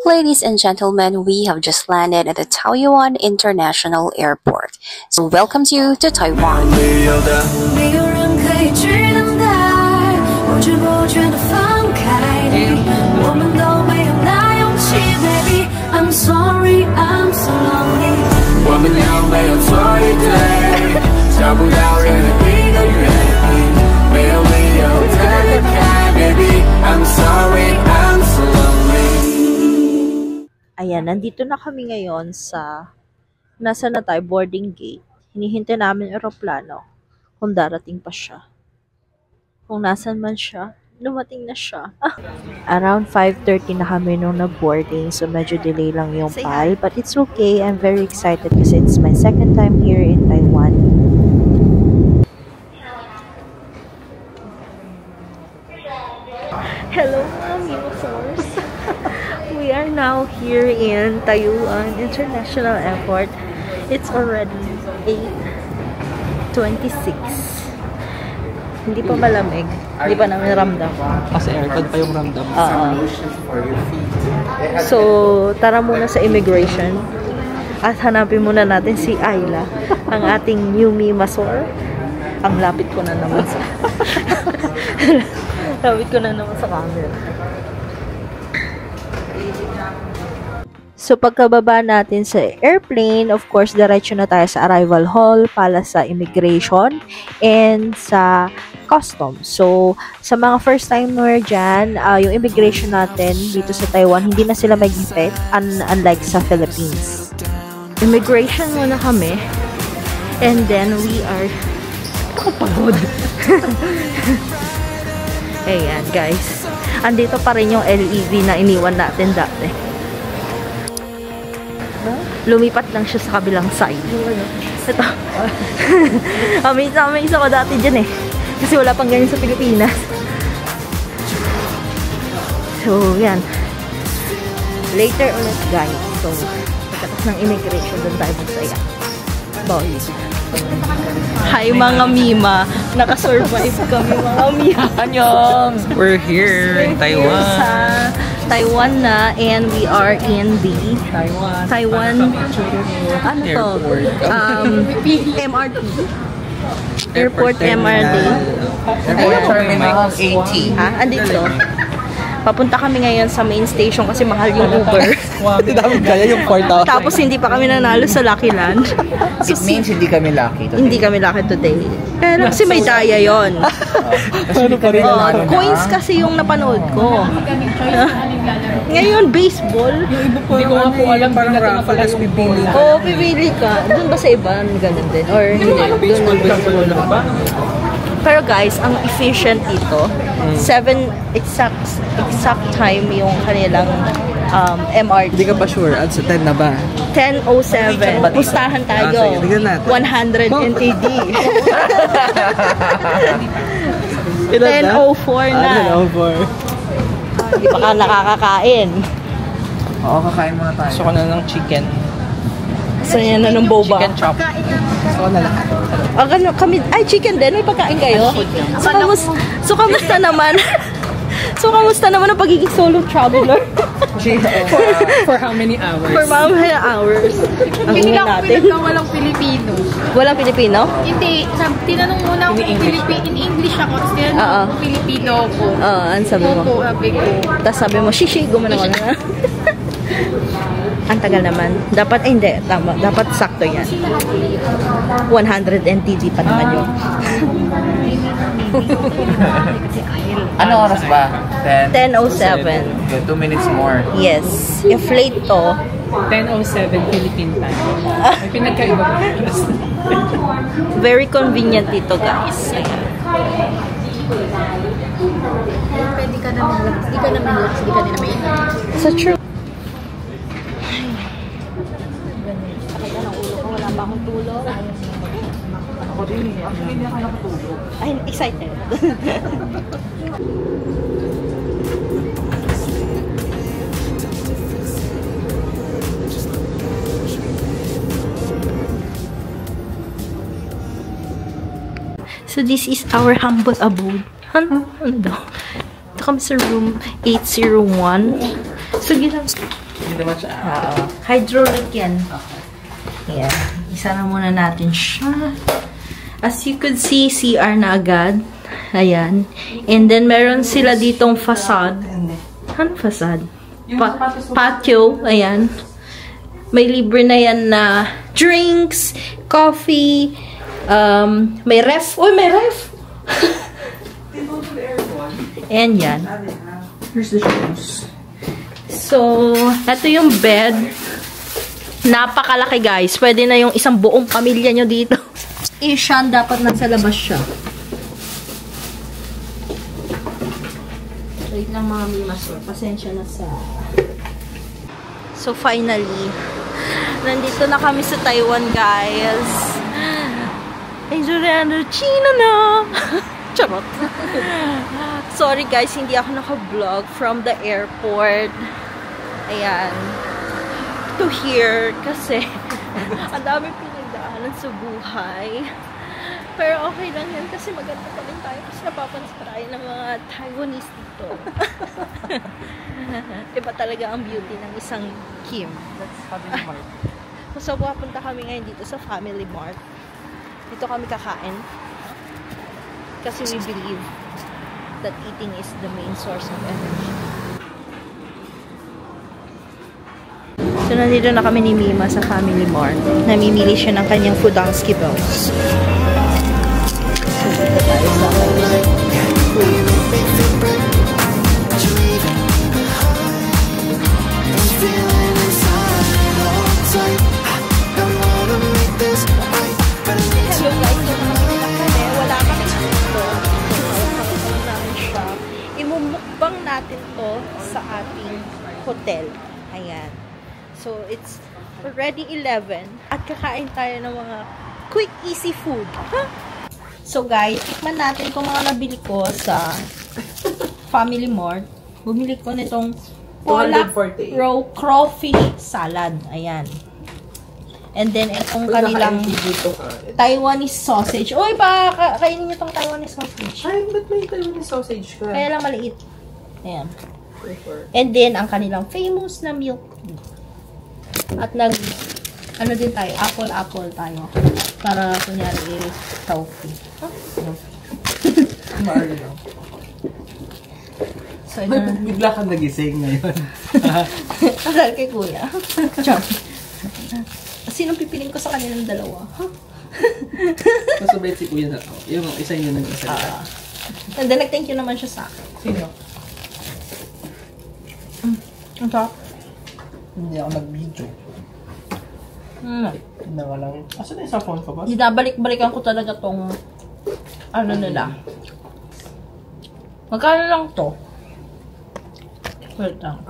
Ladies and gentlemen, we have just landed at the Taoyuan International Airport. So welcomes you to Taiwan. I'm sorry, I'm so lonely. 我们俩没有错一对，找不到任何一个原因，没有理由的离开 Baby, I'm sorry, I'm so lonely. Ayan, nandito na kami ngayon sa nasa na tayo, boarding gate. Hinihintay namin eroplano kung darating pa siya. Kung nasan man siya, dumating na siya. Around 5:30 na kami nung nag-boarding, so medyo delay lang yung PAL. But it's okay, I'm very excited kasi it's my second time here in Taiwan. Hello, Minosaurs! We are now here in Taoyuan International Airport. It's already 8:26. Hindi pa malamig. Hindi pa namin ramdam. Kasi aircon pa yung ramdam. So, tara muna sa immigration. At hanapin muna natin si Ayla, ang ating Yumi Masor. Ang lapit ko na naman sa camera. So, pagkababa natin sa airplane, of course, diretso na tayo sa arrival hall para sa immigration and sa customs. So, sa mga first timer dyan, yung immigration natin dito sa Taiwan, hindi na sila mag-hipit, unlike sa Philippines. Immigration muna kami, and then we are pagod. Ayan, guys. Andito pa rin yung LED na iniwan natin dati. Lumipat lang siya sa kabilang side. Ito. Amazing ako dati dyan eh. Kasi wala pang ganyan sa Pilipinas. So, yan. Later ulit, guys. So, pagkatapos ng immigration, doon tayo magsaya. Bye. Hi mga Mima. Nakasurvive kami mga Mima. Annyeong! We're here in Taiwan. Sa Taiwan na, and we are in the Taiwan ano to? MRT. Airport MRT. Airport Terminal 80. Ha? Andito. Papunta kami ngayon sa main station kasi mahal yung Uber. Kaya yung 4,000. Tapos hindi pa kami nanalo sa Lucky Land. It means hindi kami lucky today. Hindi kami lucky today. Pero kasi may daya yon. Coins kasi yung napanood ko. Ngayon, baseball. Hindi ko nga po alam, parang raffle as pipili. Oo, pipili ka. Doon ba sa iba? Ganun din? Or hindi? Doon ba? Pero guys, ang efficient dito, 7 exact time yung kanilang MRT. Hindi ka pa sure? At sa 10 na ba? 10:07. Pustahan tayo. 100 NTD. 10:04 na. 10:04. Hindi pa ka nakakakain. Oo, kakain muna tayo. Gusto ko na ng chicken. Gusto niya na ng boba. Chicken chop. Gusto ko na lahat. Kami, ay, chicken din. May pagkain kayo? So, kamusta naman? So, kamusta naman ang pagiging solo traveler? For how many hours? For how many hours? Ang Hindi ingay lang natin. walang Pilipino. Walang Pilipino? Hindi. Tinanong muna ako in English ako. Tapos tinanong ako Pilipino ako. Oo, ano sabi mo? Opo, sabi ko. Tapos sabi mo, shishi, gumana ko na. Ang tagal naman. Dapat, hindi. Tama. Dapat sakto yan. 100 NTD pa naman yun. Ano oras ba? 10:07. Good, 2 minutes more. Yes. If late to, 10:07 Philippine time. May pinagkaiba ba? very convenient dito, guys. Ayan. Pwede ka naman lang. Hindi ka naman lang. Hindi ka din naman yun. So true. Wala pa akong tulog. Ako din eh. Actually, hindi ako nakatulog. I'm excited. So this is our humble abode. Ano daw? Ito kami sa room 801. So Hindi naman siya. Oo. Hydraulic yan. Okay. Ayan. Isa na muna natin siya. As you could see, CR na agad. Ayan. And then, meron sila ditong facade. Ano facade? Patio. Ayan. May libre na yan na drinks, coffee, may ref. Uy, may ref! And yan. Here's the shoes. So, ito yung bed. Napakalaki, guys. Pwede na yung isang buong pamilya nyo dito. Ishan, dapat nasa labas siya. Wait lang mga mimas. Pasensya na sa... So, finally, nandito na kami sa Taiwan, guys. Enjoy the China na! Charot. Sorry, guys, hindi ako naka-vlog from the airport. Ayan. To here, kasi ang dami pinagdaanan sa buhay. Pero okay lang yan kasi maganda pa rin tayo kasi napapansin tayo ng mga Taiwanese dito. Iba talaga ang beauty ng isang Kim. That's Family Mart. So, pupunta kami ngayon dito sa Family Mart. Dito kami kakain. Kasi we believe that eating is the main source of energy. So, nandito na kami ni Mima sa Family Mart. Namimili siya ng kanyang Fudansky bells. So, dito tayo sa food. Hello guys, so kami, wala kami dito. So, namin siya. Imumukbang natin to sa ating hotel. Ayan. So, it's already 11 at kakain tayo ng mga quick, easy food. Huh? So, guys, tikman natin itong mga nabili ko sa Family Mart. Bumili ko nitong Pollock raw crawfish salad. Ayan. And then, itong kanilang Taiwanese sausage. Uy, ba, kainin nyo itong Taiwanese sausage. Ay, ba't may Taiwanese sausage ka? Kaya lang maliit. Ayan. And then, ang kanilang famous na milk tea. At ano din tayo, apple tayo. Para, kunyari, healthy. Huh? No. Maari lang. So, ito na. Bigla kang nagising ngayon. Dahil kay kuya. Char. Sinong pipiling ko sa kanilang dalawa? Huh? Masabait si kuya na to. Yung isa yun yung nagsasalita. And then, nag-thank you naman siya sa akin. Sino? Ang sarap. Hindi ako nag-video. Hindi nga lang. Asan na yung phone ko ba? Dinabalik-balikan ko talaga tong ano nila. Magkano lang to? Wait lang.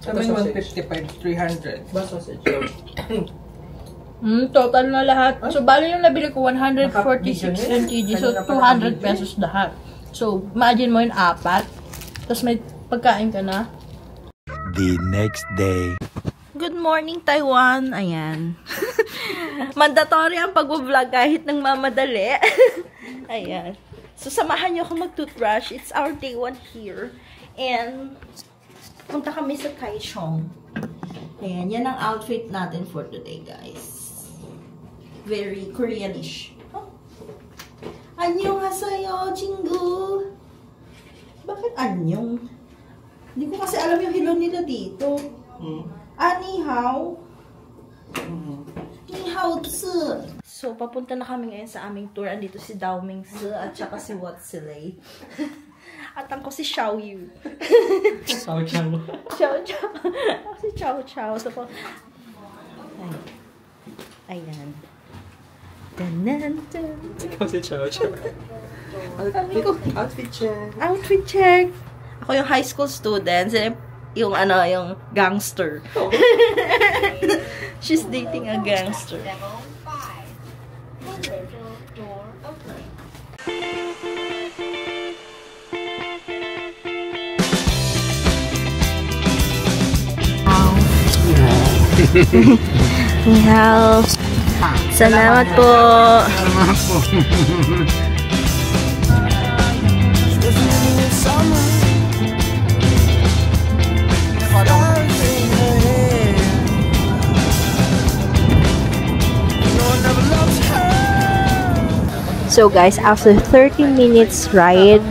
Sabi 155, 300. Ba sausage? Total na lahat. So, bali yung nabili ko, 146 NTG. So, 200 pesos lahat. So, imagine mo yung 4. Tapos may pagkain ka na. The next day. Good morning, Taiwan. Ayan. Mandatory ang pag-vlog kahit nang mamadali. Ayan. So, samahan niyo ako mag-toothbrush. It's our day 1 here. And, punta kami sa Kaishong. Ayan, yan ang outfit natin for today, guys. Very Koreanish. Huh? Annyeonghaseyo, Jingu. Bakit annyeong? Hindi ko kasi alam yung hello nila dito. Ni hao. Ni hao tsu. So, papunta na kami ngayon sa aming tour. Andito si Dao Ming Tzu at saka si Wat Silay. At ako si Xiao Yu. Chow chow. Chow chow. Ako si Chow Chow. So, ayan. Ikaw si chow chow. Outfit check. Outfit check. Ako yung high school student. Yung ano, yung gangster. She's dating a gangster. Ni hao. Salamat po. Salamat po. So guys, after 30 minutes ride,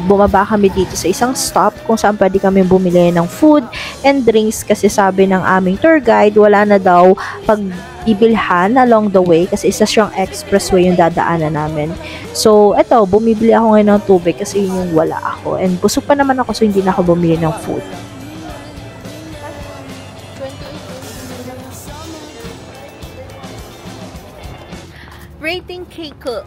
bumaba kami dito sa isang stop kung saan pwede kami bumili ng food and drinks kasi sabi ng aming tour guide, wala na daw pag-ibilhan along the way kasi isa siyang expressway yung dadaanan namin. So, eto, bumibili ako ngayon ng tubig kasi yun yung wala ako. And busog pa naman ako so hindi na ako bumili ng food. Rating cake.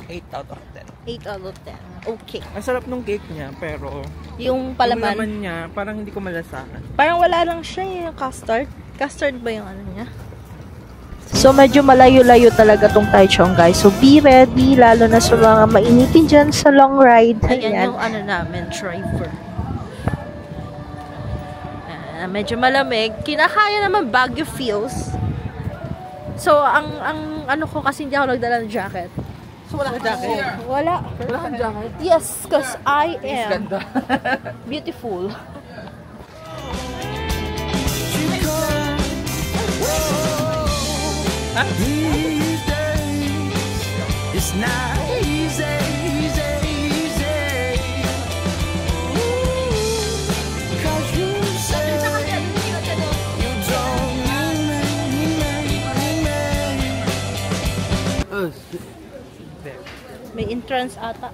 8 out of 10. 8 out of 10. Okay. Ang sarap nung cake niya, pero Yung yung palaman, laman niya, parang hindi ko malasahan. parang wala lang siya yung custard. Custard ba yung ano niya? So, medyo malayo-layo talaga tong Taichung, guys. So, be ready, lalo na sa mga mainitin dyan sa long ride. Ayan yung ano namin, driver. Medyo malamig. Kinakaya naman Baguio feels. So, ang ano ko kasi hindi ako nagdala ng jacket. So, wala ka jacket? Wala. Wala kang jacket? Yes, because I am beautiful. These days, it's not easy, easy, easy. Ooh, 'cause you say you don't need me. May entrance ata.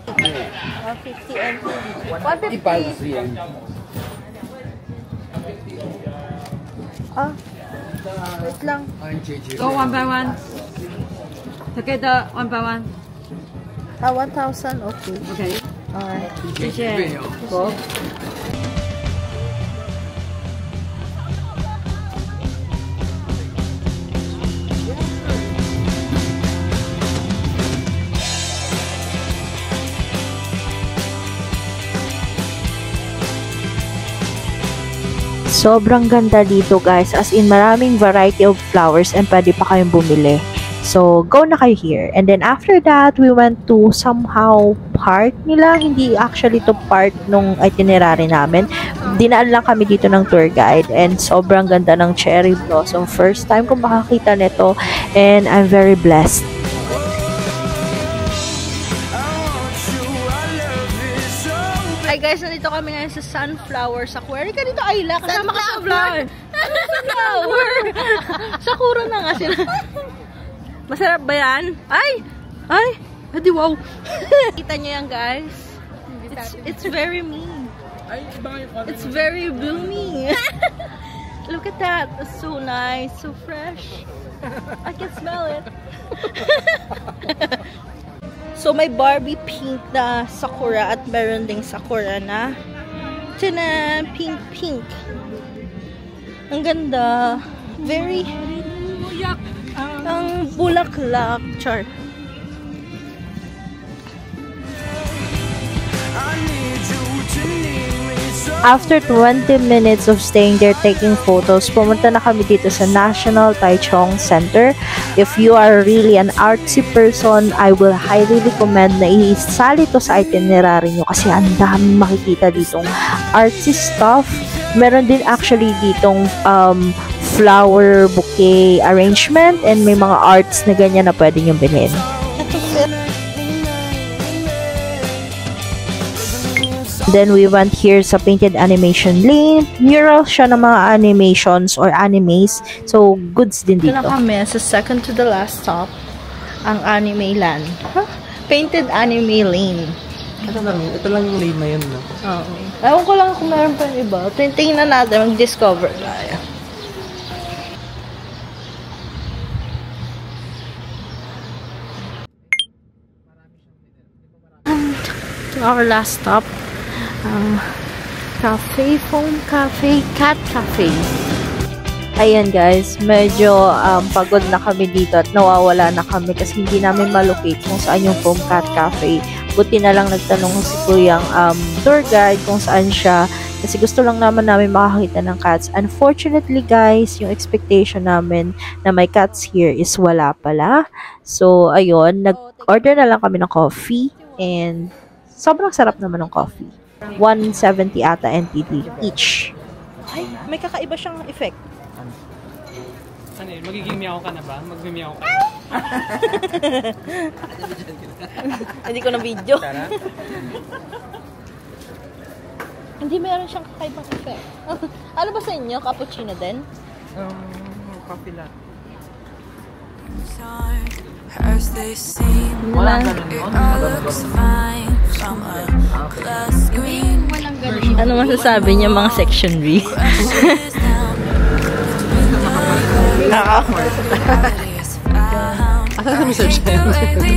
150 and 150. Ah, wait lang. Go one by one. Together, one by one. 1,000, okay. Okay. Alright. 谢谢。 Go. Sobrang ganda dito guys, as in maraming variety of flowers and pwede pa kayong bumili. So, go na kayo here. And then after that, we went to somehow part nila. Hindi actually to part nung itinerary namin. Dinaan lang kami dito ng tour guide and sobrang ganda ng cherry blossom. First time ko makakita nito and I'm very blessed. Hi guys, nandito kami ngayon sa Sunflower Sakura. Ka dito, Ayla. Kasama ka sa vlog. Sunflower! Sakura na nga sila. Masarap ba yan? Ay! Ay! Hadi wow! Kita nyo yan guys. It's very mean. It's very bloomy. Look at that. It's so nice. So fresh. I can smell it. So, may Barbie pink na sakura at meron ding sakura na tinan, pink. Ang ganda. Very ang bulaklak. Char. After 20 minutes of staying there taking photos, pumunta na kami dito sa National Taichung Center. If you are really an artsy person, I will highly recommend na isali to sa itinerary nyo kasi ang daming makikita ditong artsy stuff. Meron din actually ditong flower bouquet arrangement and may mga arts na ganyan na pwede nyo bilhin. Then we went here sa Painted Animation Lane. Mural siya ng mga animations or animes. So, goods din dito. Ito na kami sa second to the last stop. Ang Anime Land. Huh? Painted Anime Lane. Ito lang yung lane na yun, no? Oo. Ewan ko lang kung meron pa yung iba. Tingnan natin, mag-discover tayo. To our last stop. Cafe, Foam Cafe, Cat Cafe. Ayan guys, medyo pagod na kami dito at nawawala na kami kasi hindi namin malocate kung saan yung Foam Cat Cafe. Buti na lang nagtanong si Kuyang tour guide kung saan siya kasi gusto lang naman namin makakita ng cats. Unfortunately guys, yung expectation namin na may cats here is wala pala. So ayun, nag-order na lang kami ng coffee and sobrang sarap naman ng coffee. 170 ata NTD each. Ay, may kakaiba siyang effect. Ano yun? Magiging meow ka na ba? Magmi-meow ka. Hindi ko na video. Hindi, meron siyang kakaibang effect. Ano ba sa inyo? Cappuccino din? Coffee latte. As they seem, it all looks fine from a glass screen. Ano masasabi niya mga section B?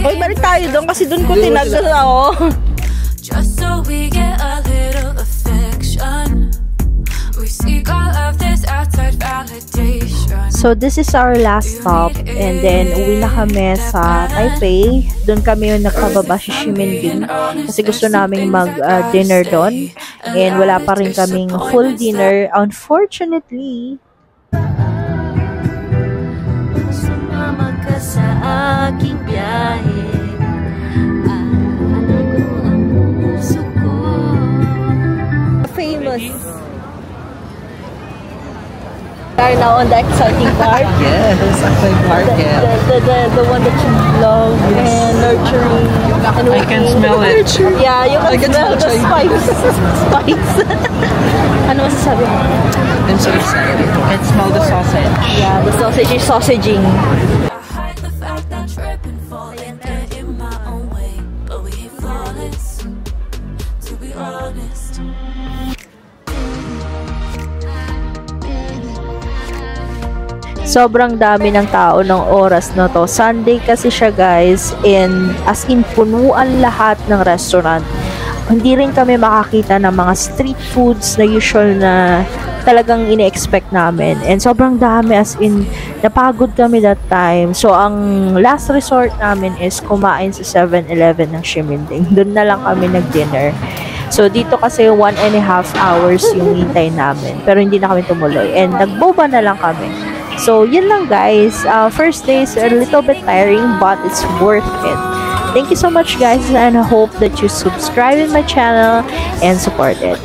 Hoy, balik tayo doon kasi doon ko tinagdala ako. Just so we get a little affection. We seek all of this outside validation. So, this is our last stop. And then, uwi na kami sa Taipei. Doon kami yung nagpababa sa Ximending. Kasi gusto naming mag-dinner doon. And wala pa rin kaming full dinner. Unfortunately. Sumama ka sa aking biyahe. Famous. We are now on the exciting part. Yes, exciting part, The one that you love and nurturing. And I can smell it. Yeah, you can smell the spice. Ano masasabi mo? I'm so excited. I can smell the sausage. Yeah, the sausage is sausaging. I hide the fact that tripping, falling, get in my own way. But we ain't flawless, to be honest. Sobrang dami ng tao ng oras na to. Sunday kasi siya, guys, and as in punuan lahat ng restaurant. Hindi rin kami makakita ng mga street foods na usual na talagang ine-expect namin. And sobrang dami, as in napagod kami that time. So ang last resort namin is kumain sa 7-Eleven ng Ximending. Doon na lang kami nag-dinner. So, dito kasi 1.5 hours yung hintay namin. Pero hindi na kami tumuloy. And nagboba na lang kami. So, yun lang, guys. First day is a little bit tiring, but it's worth it. Thank you so much, guys. And I hope that you subscribe in my channel and support it.